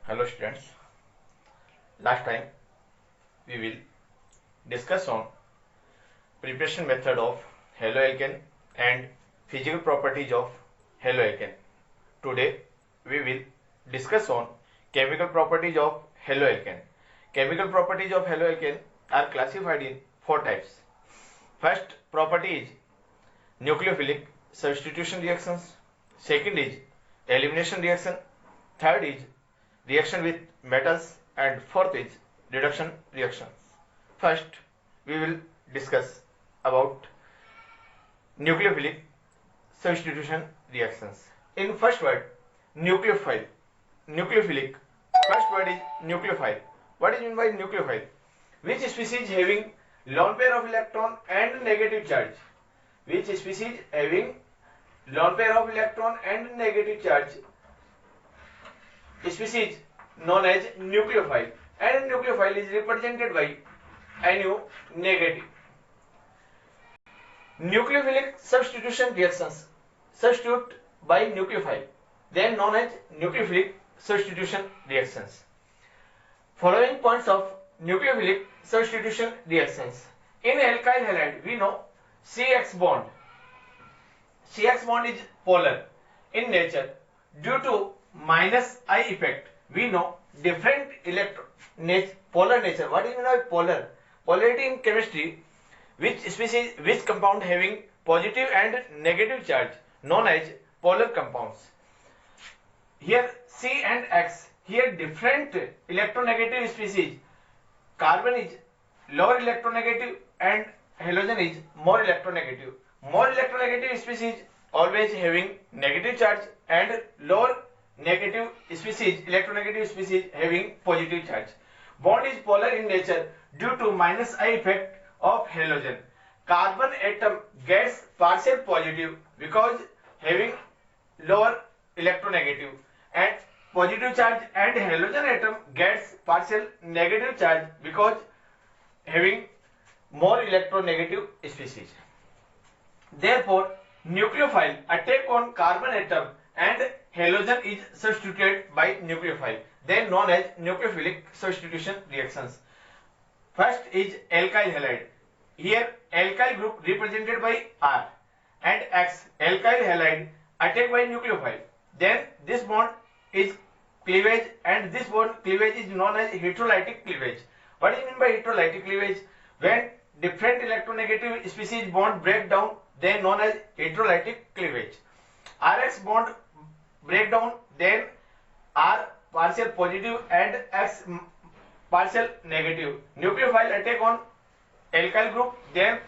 Hello students, last time we will discuss on preparation method of haloalkane and physical properties of haloalkane. Today we will discuss on chemical properties of haloalkane. Chemical properties of haloalkane are classified in four types. First property is nucleophilic substitution reactions. Second is elimination reaction. Third is reaction with metals, and fourth is reduction reactions. First, we will discuss about nucleophilic substitution reactions. In first word, nucleophile. Nucleophilic. First word is nucleophile. What is meant by nucleophile? Which species having lone pair of electron and negative charge? Which species having lone pair of electron and negative charge? Species known as nucleophile, and nucleophile is represented by NU negative. Nucleophilic substitution reactions substitute by nucleophile, then known as nucleophilic substitution reactions. Following points of nucleophilic substitution reactions. In alkyl halide we know CX bond. CX bond is polar in nature. Due to minus I effect, we know different polar nature. What is meant by polar? Polarity in chemistry, which compound having positive and negative charge, known as polar compounds. Here C and X, here different electronegative species. Carbon is lower electronegative and halogen is more electronegative. More electronegative species always having negative charge, and lower negative species, electronegative species having positive charge. Bond is polar in nature due to minus I effect of halogen. Carbon atom gets partial positive because having lower electronegative, and positive charge, and halogen atom gets partial negative charge because having more electronegative species. Therefore, nucleophile attack on carbon atom and halogen is substituted by nucleophile, then known as nucleophilic substitution reactions. First is alkyl halide. Here alkyl group represented by R and X, alkyl halide attacked by nucleophile. Then this bond is cleavage, and this bond cleavage is known as heterolytic cleavage. What is meant by heterolytic cleavage? When different electronegative species bond break down, then known as heterolytic cleavage. RX bond break down, then R partial positive and X partial negative. Nucleophile attack on alkyl group, then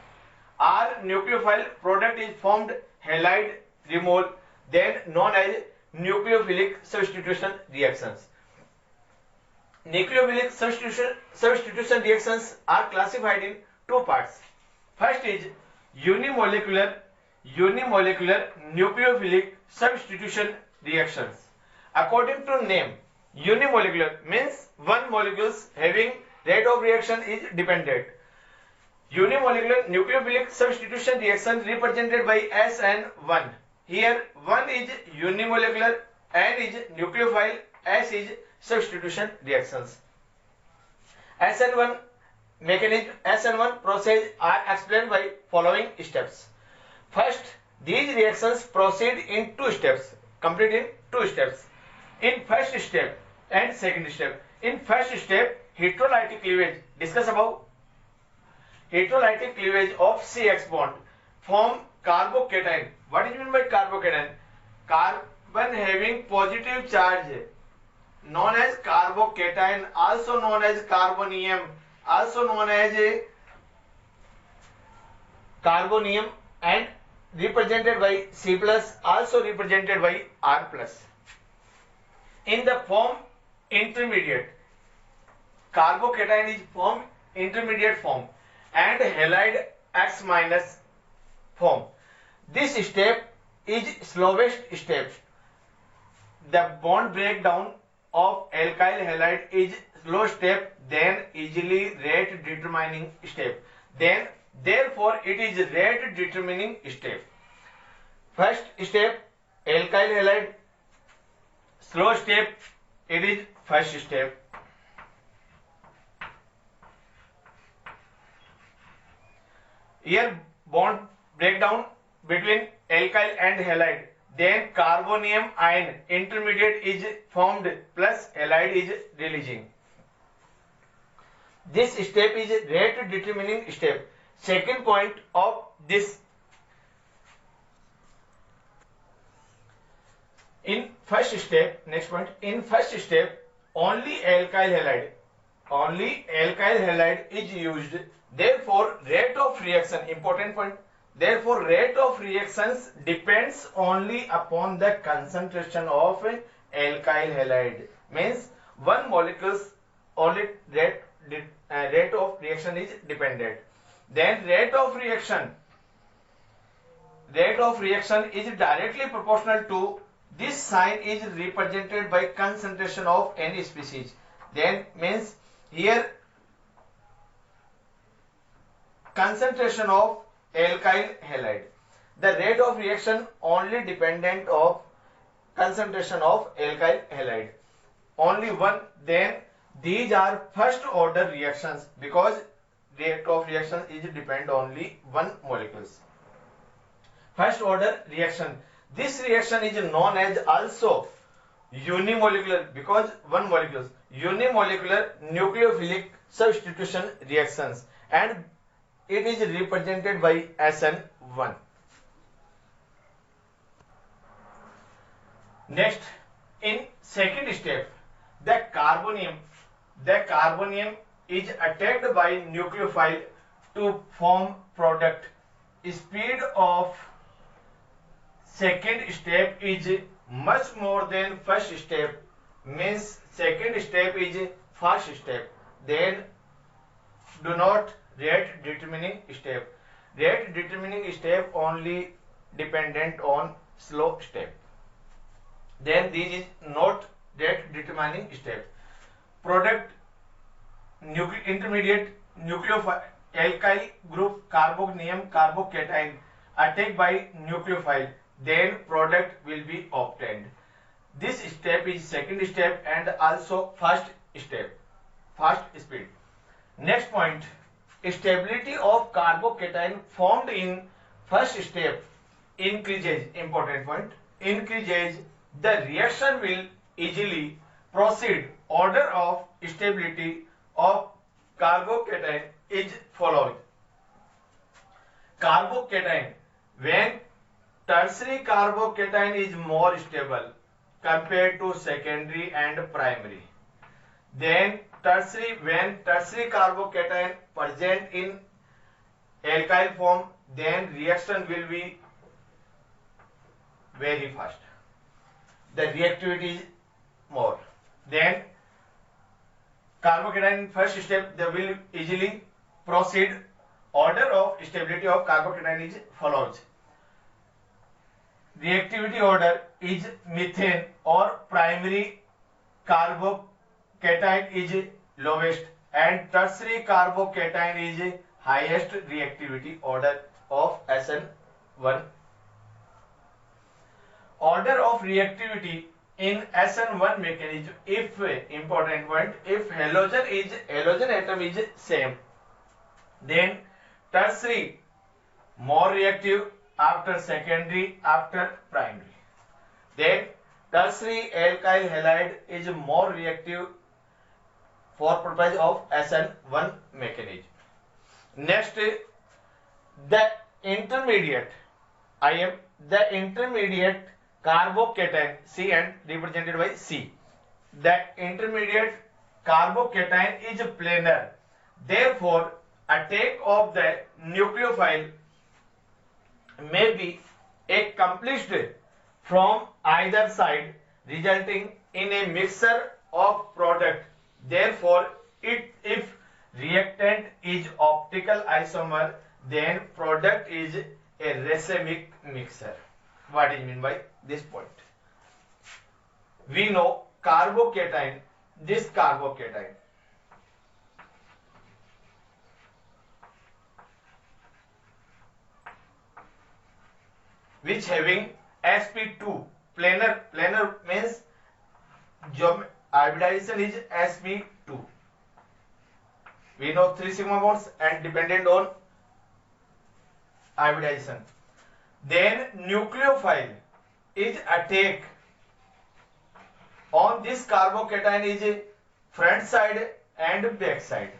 R nucleophile product is formed halide remole, then known as nucleophilic substitution reactions. Nucleophilic substitution reactions are classified in two parts. First is unimolecular nucleophilic substitution reactions. According to name, unimolecular means one molecules having rate of reaction is dependent. Unimolecular nucleophilic substitution reaction represented by SN1. Here 1 is unimolecular, N is nucleophile, S is substitution reactions. SN1 mechanism, SN1 process are explained by following steps. First, these reactions proceed in two steps, complete in two steps. In first step and second step. In first step, heterolytic cleavage, discuss about heterolytic cleavage of CX bond form carbocation. What is meant by carbocation? Carbon having positive charge, known as carbocation, also known as carbonium, also known as carbonium, and represented by C plus, also represented by R plus. In the form intermediate, carbocation is form intermediate form and halide X minus form. This step is slowest step. The bond breakdown of alkyl halide is slow step, then easily rate determining step. Therefore it is rate determining step. First step alkyl halide, slow step, it is first step. Here bond breakdown between alkyl and halide. Then carbonium ion intermediate is formed plus halide is releasing. This step is rate determining step. Second point of this. In first step, next point, in first step, only alkyl halide is used. Therefore, rate of reaction, important point, therefore, rate of reactions depends only upon the concentration of alkyl halide. Means, one molecule's only rate of reaction is dependent. Then, rate of reaction is directly proportional to this sign is represented by concentration of any species. Then means here concentration of alkyl halide. The rate of reaction only dependent of concentration of alkyl halide. Only one. Then these are first order reactions because rate of reaction is depend only one molecules. First order reaction. This reaction is known as also unimolecular because one molecule. Unimolecular nucleophilic substitution reactions and it is represented by SN1. Next, in second step, the carbonium is attacked by nucleophile to form product. Speed of second step is much more than first step, means second step is first step. Then do not rate determining step. Rate determining step only dependent on slow step. Then this is not rate determining step. Product intermediate nucleophile alkyl group carbonium carbocation attacked by nucleophile. Then product will be obtained. This step is second step and also first step, first speed. Next point, stability of carbocation formed in first step increases, important point, increases. The reaction will easily proceed. Order of stability of carbocation is followed. Carbocation, when tertiary carbocation is more stable compared to secondary and primary. Then when tertiary carbocation present in alkyl form, then reaction will be very fast. The reactivity is more. Then carbocation in first step, they will easily proceed. Order of stability of carbocation is follows. Reactivity order is methane or primary carbocation is lowest and tertiary carbocation is highest reactivity order of SN1. Order of reactivity in SN1 mechanism, if important point, if halogen atom is same, then tertiary more reactive after secondary after primary. Then tertiary alkyl halide is more reactive for purpose of SN1 mechanism. Next, the intermediate carbocation CN represented by C. The intermediate carbocation is planar. Therefore, attack of the nucleophile may be accomplished from either side, resulting in a mixture of product. Therefore, if reactant is optical isomer, then product is a racemic mixture. What is meant by this point? We know carbocation, this carbocation which having sp2 planar means hybridization is sp2. We know 3 sigma bonds and dependent on hybridization. Then nucleophile is attack on this carbocation is front side and back side.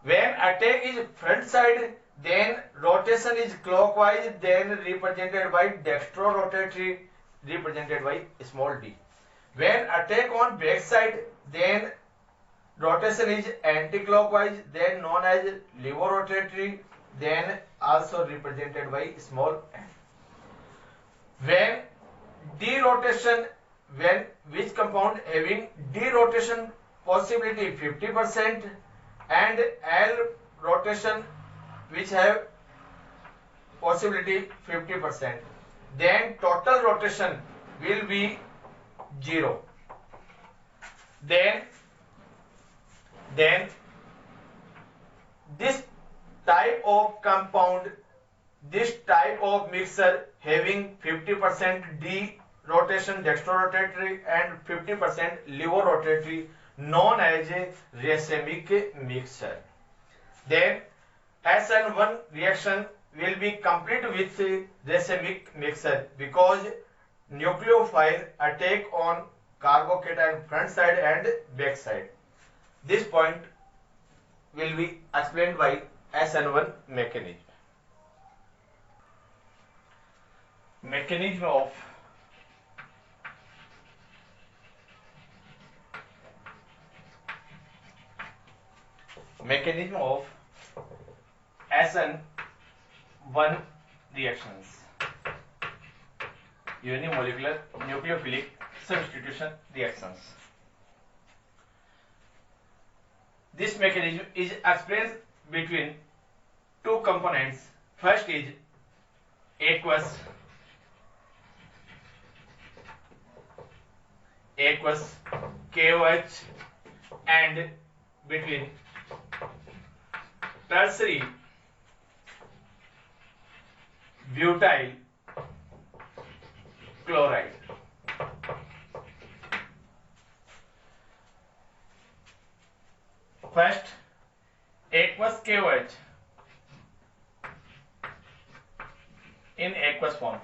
When attack is front side, then rotation is clockwise, then represented by dextro-rotatory, represented by small d. When attack on back side, then rotation is anti-clockwise, then known as levo-rotatory, then also represented by small n. When derotation, when which compound having derotation possibility 50% and L rotation which have possibility 50%, then total rotation will be 0. Then this type of compound, this type of mixture having 50% D rotation dextrorotatory and 50% levorotatory, known as a racemic mixture. Then SN1 reaction will be complete with racemic mixture because nucleophile attack on carbocation front side and back side. This point will be explained by SN1 mechanism. Mechanism of SN1 reactions, unimolecular nucleophilic substitution reactions. This mechanism is explained between two components. First is aqueous KOH and between tertiary butyl chloride. First, aqueous KOH in aqueous form.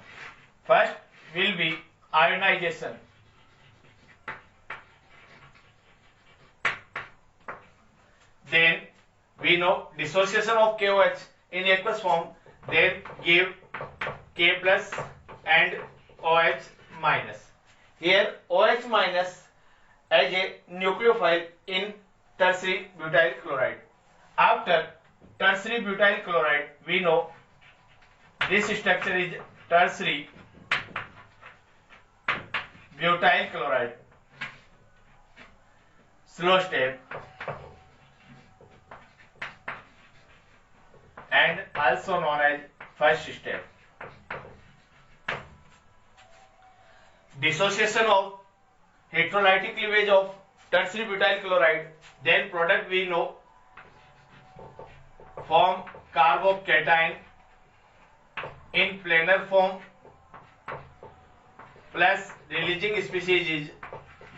First will be ionization. Then we know dissociation of KOH in aqueous form, then give K plus and OH minus. Here OH minus as a nucleophile in tertiary butyl chloride. After tertiary butyl chloride, we know this structure is tertiary butyl chloride. Slow step and also known as first step. Dissociation of electrolytic cleavage of tertiary butyl chloride, then product we know form carbocation in planar form plus releasing species is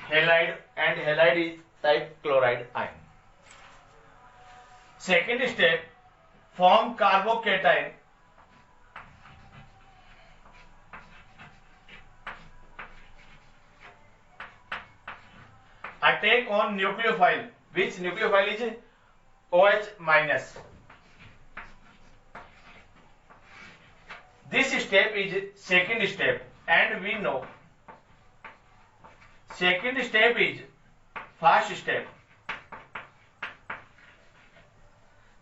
halide and halide is type chloride ion. Second step, form carbocation attack on nucleophile, which nucleophile is OH minus. This step is second step and we know second step is first step.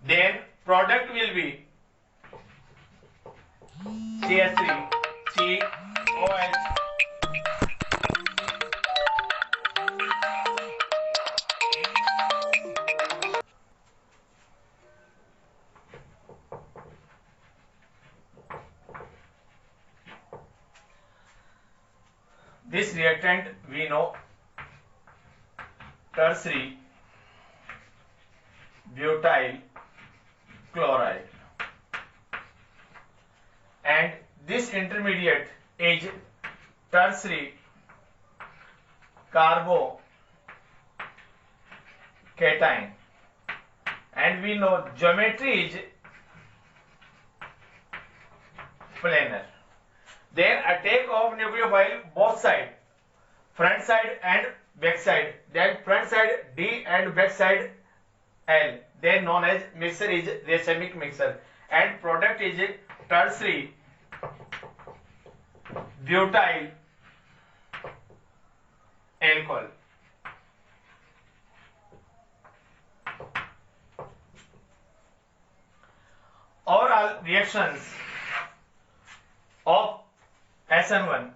Then product will be CH3 COH this reactant we know tertiary butyl chloride and this intermediate is tertiary carbocation cation, and we know geometry is planar. Then attack of nucleophile both side, front side and back side. Then front side D and back side L. Then known as mixture is racemic mixture, and product is tertiary butyl alcohol. Overall reactions of SN1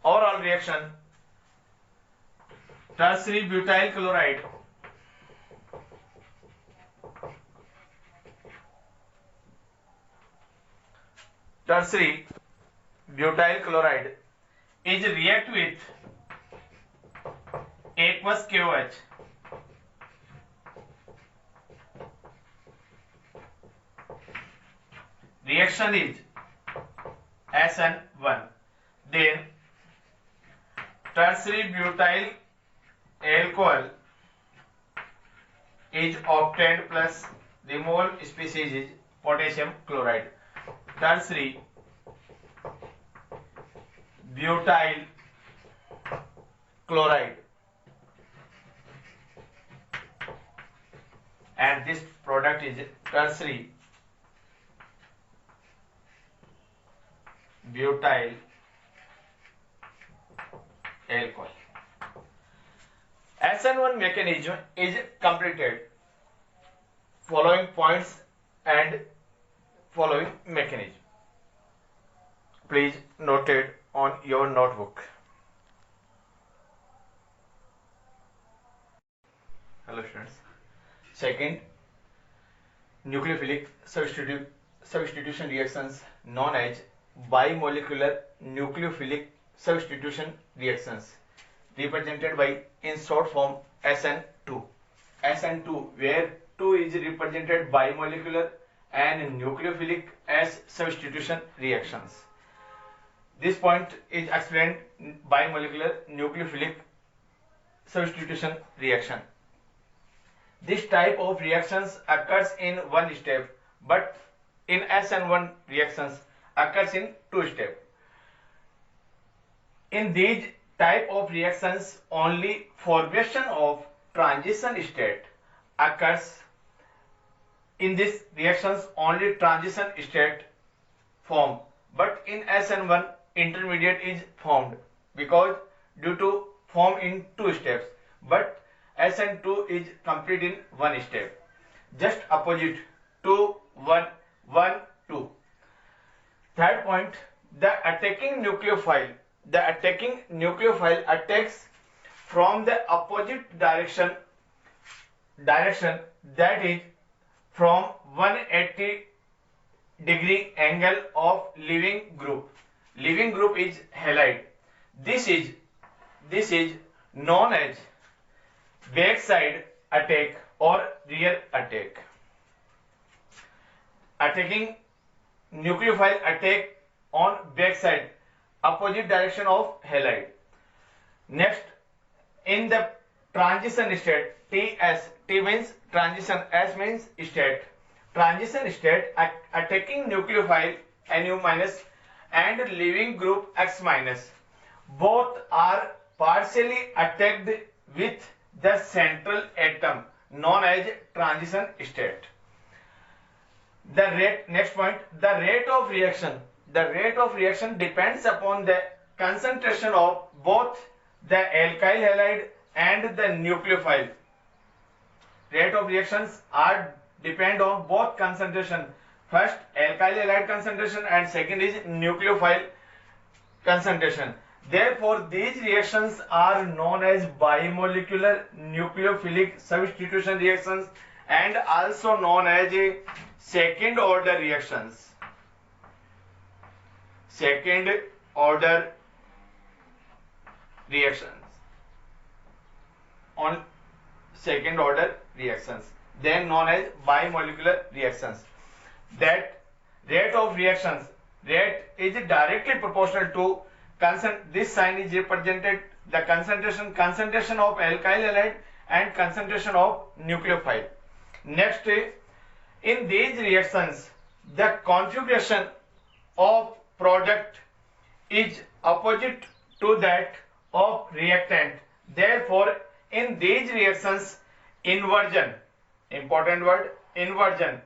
overall reaction tertiary butyl chloride is react with aqueous KOH reaction is SN1. Then tertiary butyl alcohol is obtained plus the mole species is potassium chloride. Tertiary butyl chloride, and this product is tertiary butyl alcohol. SN1 mechanism is completed following points and following mechanism. Please note it on your notebook. Hello students. Second, nucleophilic substitution reactions known as bimolecular nucleophilic substitution reactions, represented by in short form SN2. SN2, where 2 is represented bimolecular and nucleophilic as substitution reactions. This point is explained bimolecular nucleophilic substitution reaction. This type of reactions occurs in one step, but in SN1 reactions occurs in two steps. In these type of reactions, only formation of transition state occurs. In these reactions, only transition state form, but in SN1 intermediate is formed because due to form in two steps, but SN2 is complete in one step. Just opposite 2 1 1 2. Third point, the attacking nucleophile attacks from the opposite direction, that is from 180-degree angle of leaving group. Leaving group is halide. This is known as backside attack or rear attack. Attacking nucleophile attack on backside, opposite direction of halide. Next, in the transition state, TS, T means transition, S means state. Transition state, attacking nucleophile Nu minus and leaving group X minus, both are partially attacked with the central atom known as transition state. The rate, next point, the rate of reaction depends upon the concentration of both the alkyl halide and the nucleophile. Rate of reactions are depend on both concentration. First alkyl halide concentration and second is nucleophile concentration. Therefore, these reactions are known as bimolecular nucleophilic substitution reactions and also known as second order reactions. Second order reactions. On second order reactions, then known as bimolecular reactions. That rate of reactions, rate is directly proportional to this sign is represented the concentration of alkyl halide and concentration of nucleophile. Next, in these reactions, the configuration of product is opposite to that of reactant. Therefore, in these reactions, inversion, important word, inversion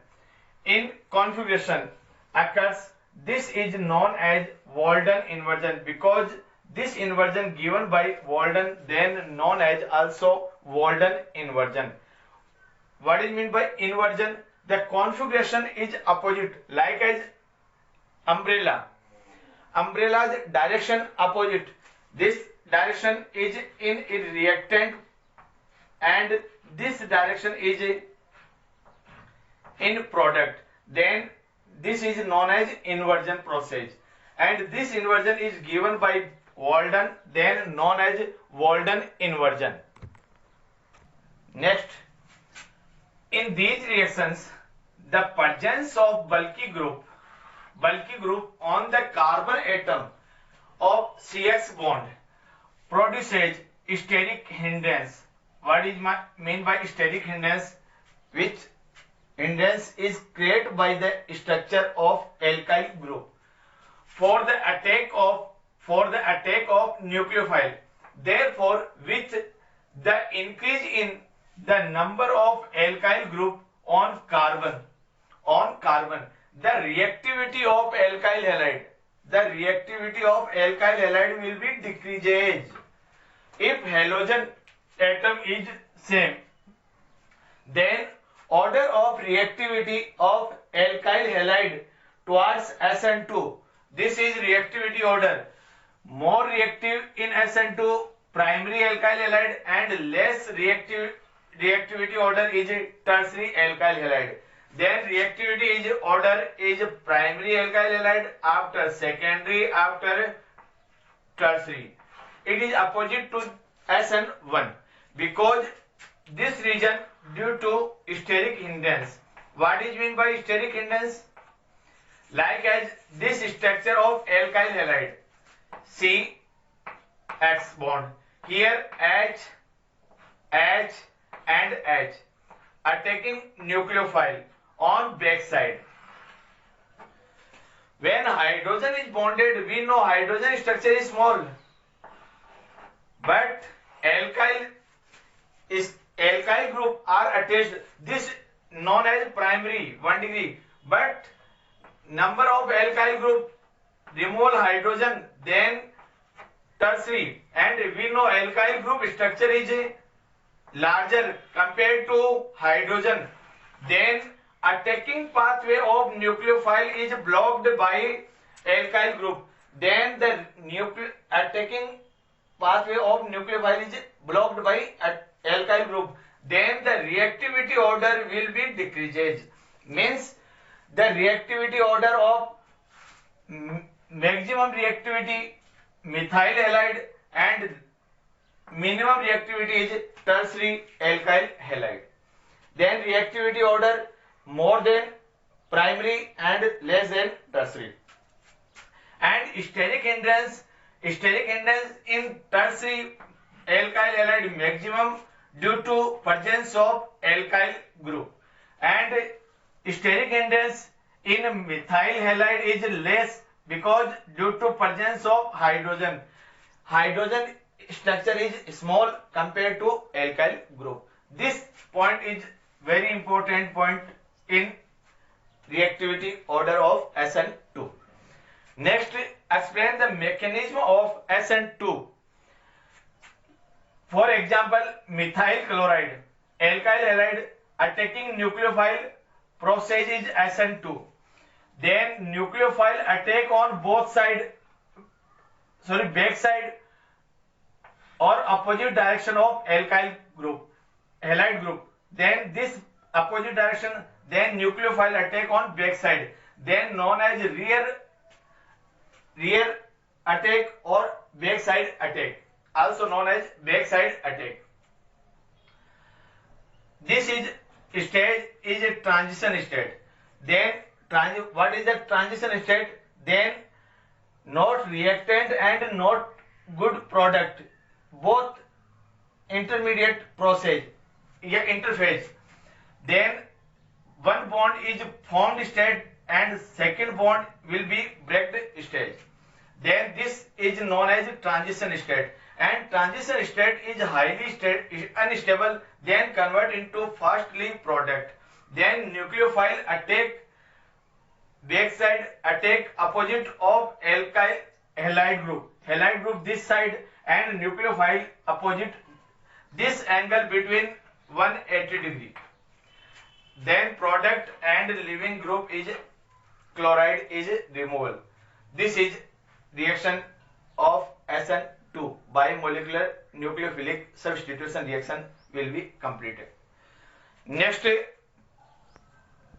in configuration occurs. This is known as Walden inversion, because this inversion given by Walden then known as also Walden inversion. What is meant by inversion? The configuration is opposite, like as umbrella. Umbrella's direction opposite. This direction is in its reactant and this direction is in product. Then this is known as inversion process, and this inversion is given by Walden, then known as Walden inversion. Next, in these reactions, the presence of bulky group on the carbon atom of CX bond produces steric hindrance. What is meant by steric hindrance? Which hindrance is created by the structure of alkyl group for the attack of nucleophile. Therefore, with the increase in the number of alkyl group on carbon, the reactivity of alkyl halide will be decreased. If halogen atom is same, then order of reactivity of alkyl halide towards SN2. This is reactivity order. More reactive in SN2 primary alkyl halide, and less reactivity order is tertiary alkyl halide. Then reactivity is order is primary alkyl halide, after secondary, after tertiary. It is opposite to SN1 because this region due to steric hindrance. What is meant by steric hindrance? Like as this structure of alkyl halide, C X bond, here H and H attacking nucleophile on back side. When hydrogen is bonded, we know hydrogen structure is small, but alkyl group are attached. This known as primary 1 degree, but number of alkyl group remove hydrogen, then tertiary, and we know alkyl group structure is larger compared to hydrogen. Then attacking pathway of nucleophile is blocked by alkyl group. Then the attacking pathway of nucleophile is blocked by alkyl group. Then the reactivity order will be decreased. Means the reactivity order of maximum reactivity methyl halide and minimum reactivity is tertiary alkyl halide. Then reactivity order more than primary and less than tertiary. And steric hindrance in tertiary alkyl halide maximum due to presence of alkyl group, and steric hindrance in methyl halide is less because due to presence of hydrogen. Hydrogen structure is small compared to alkyl group. This point is very important point in reactivity order of SN2. Next, explain the mechanism of SN2. For example, methyl chloride, alkyl halide attacking nucleophile process is SN2. Then nucleophile attack on back side or opposite direction of halide group. Then this opposite direction, then nucleophile attack on back side, then known as rear attack or back side attack, also known as back side attack. This is stage is a transition state. Then what is the transition state? Then not reactant and not good product, both intermediate process या interface. Then one bond is formed state and second bond will be breaked state. Then this is known as transition state, and transition state is highly unstable, then convert into fast leave product. Then nucleophile attack backside, attack opposite of alkyl halide group this side, and nucleophile opposite this angle between 180 degree. Then product and leaving group is chloride is removal. This is reaction of SN2 bimolecular nucleophilic substitution reaction will be completed. Next